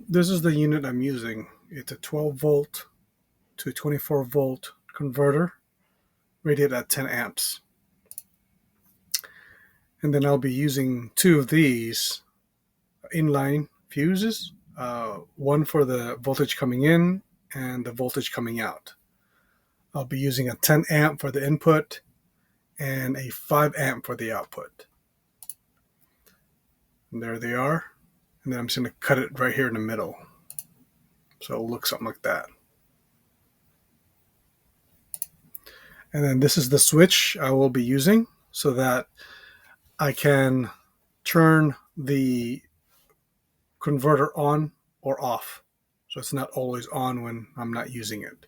This is the unit I'm using. It's a 12 volt to 24 volt converter rated at 10 amps. And then I'll be using two of these inline fuses, one for the voltage coming in and the voltage coming out. I'll be using a 10 amp for the input and a 5 amp for the output. And there they are. And then I'm just going to cut it right here in the middle. So it'll look something like that. And then this is the switch I will be using so that I can turn the converter on or off. So it's not always on when I'm not using it.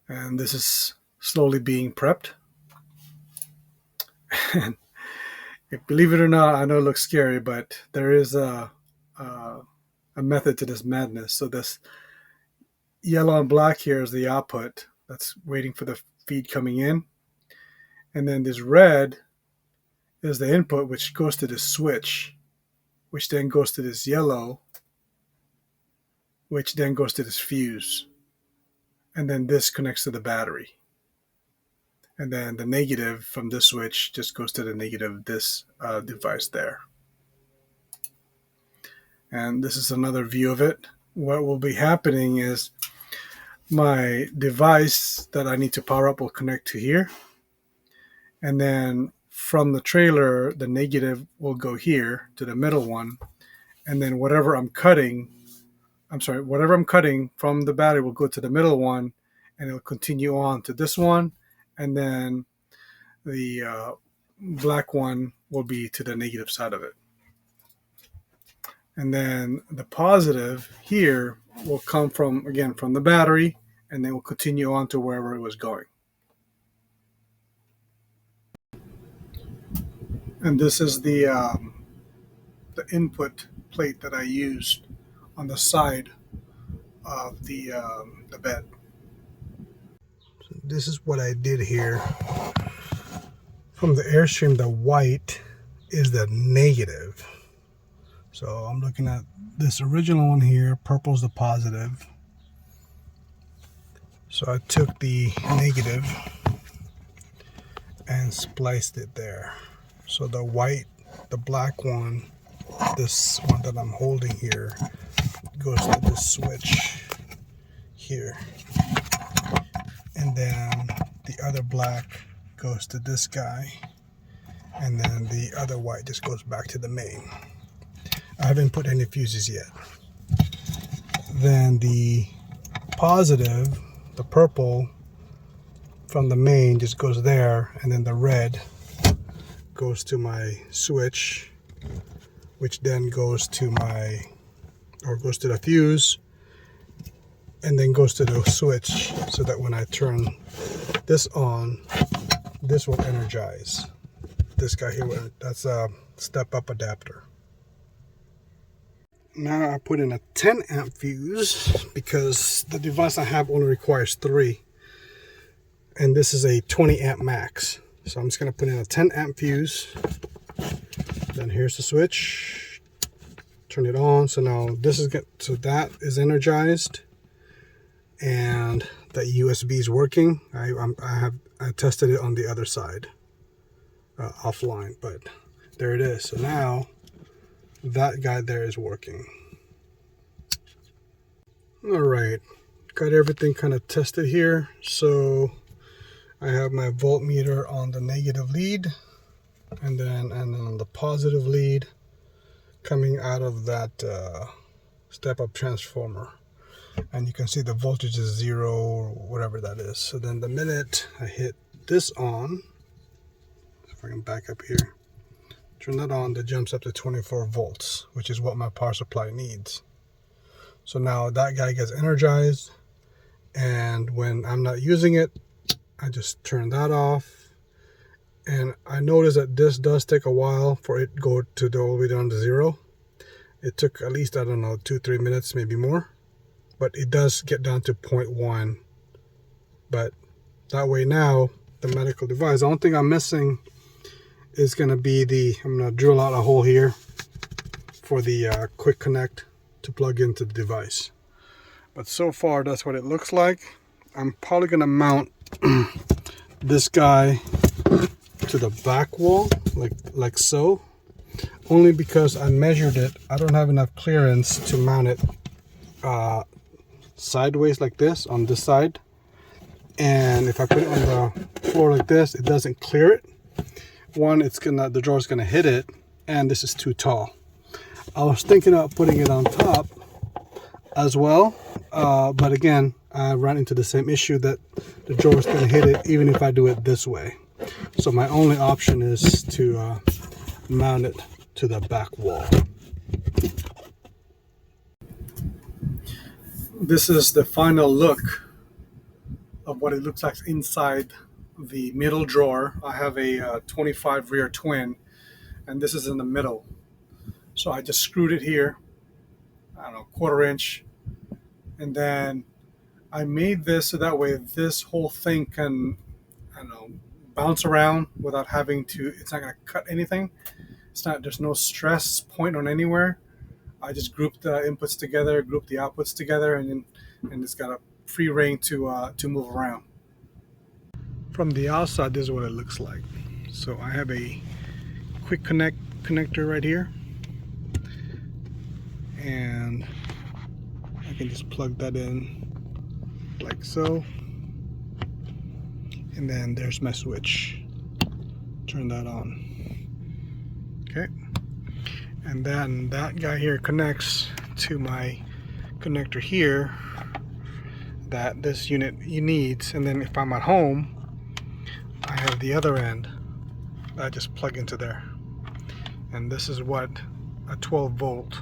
And this is slowly being prepped. And believe it or not, I know it looks scary, but there is a method to this madness. So this yellow and black here is the output that's waiting for the feed coming in. And then this red is the input, which goes to this switch, which then goes to this yellow, which then goes to this fuse. And then this connects to the battery. And then the negative from this switch just goes to the negative this device there. And this is another view of it. What will be happening is my device that I need to power up will connect to here. And then from the trailer, the negative will go here to the middle one. And then whatever I'm cutting from the battery will go to the middle one, and it'll continue on to this one. And then the black one will be to the negative side of it. And then the positive here will come from the battery, and then will continue on to wherever it was going. And this is the input plate that I used on the side of the bed. So this is what I did here. From the Airstream, the white is the negative. So I'm looking at this original one here. Purple's the positive. So I took the negative and spliced it there. So the white, the black one, this one that I'm holding here, goes to this switch here. And then the other black goes to this guy. And then the other white just goes back to the main. I haven't put any fuses yet. Then the positive, the purple from the main just goes there, and then the red goes to my switch, which then goes to the fuse, and then goes to the switch, so that when I turn this on, this will energize. This guy here, that's a step-up adapter. Now I put in a 10 amp fuse because the device I have only requires 3, and this is a 20 amp max. So I'm just going to put in a 10 amp fuse. Then here's the switch. Turn it on. So now that is energized, and the USB is working. I tested it on the other side offline, but there it is. So now that guy there is working. All right, got everything kind of tested here. So I have my voltmeter on the negative lead, and then on the positive lead coming out of that step-up transformer. And you can see the voltage is 0 or whatever that is. So then the minute I hit this on, if I can back up here, turn that on, that jumps up to 24 volts, which is what my power supply needs. So now that guy gets energized, and when I'm not using it, I just turn that off. And I noticed that this does take a while for it go to all the way down to 0. It took at least, I don't know, 2-3 minutes, maybe more. But it does get down to 0.1. But that way now, the medical device, the only thing I'm missing is going to be I'm going to drill out a hole here for the quick connect to plug into the device. But so far that's what it looks like. I'm probably gonna mount this guy to the back wall like so, only because I measured it. I don't have enough clearance to mount it sideways like this on this side, and if I put it on the floor like this, it doesn't clear it. One, the drawer's gonna hit it, and this is too tall. I was thinking of putting it on top as well, but again, I ran into the same issue that the drawer's gonna hit it even if I do it this way. So my only option is to mount it to the back wall. This is the final look of what it looks like inside the middle drawer. I have a 25 rear twin, and this is in the middle. So I just screwed it here, I don't know, 1/4 inch, and then I made this so that way this whole thing can, I don't know, bounce around without having to, it's not going to cut anything. There's no stress point on anywhere. I just grouped the inputs together, grouped the outputs together, and it's got a free rein to move around. From the outside, this is what it looks like. So I have a quick connector right here, and I can just plug that in like so, and then there's my switch. Turn that on. Okay, and then that guy here connects to my connector here that this unit needs, and then if I'm at home, I have the other end that I just plug into there, and this is what a 12 volt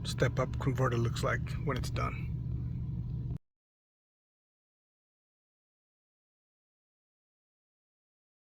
step-up converter looks like when it's done.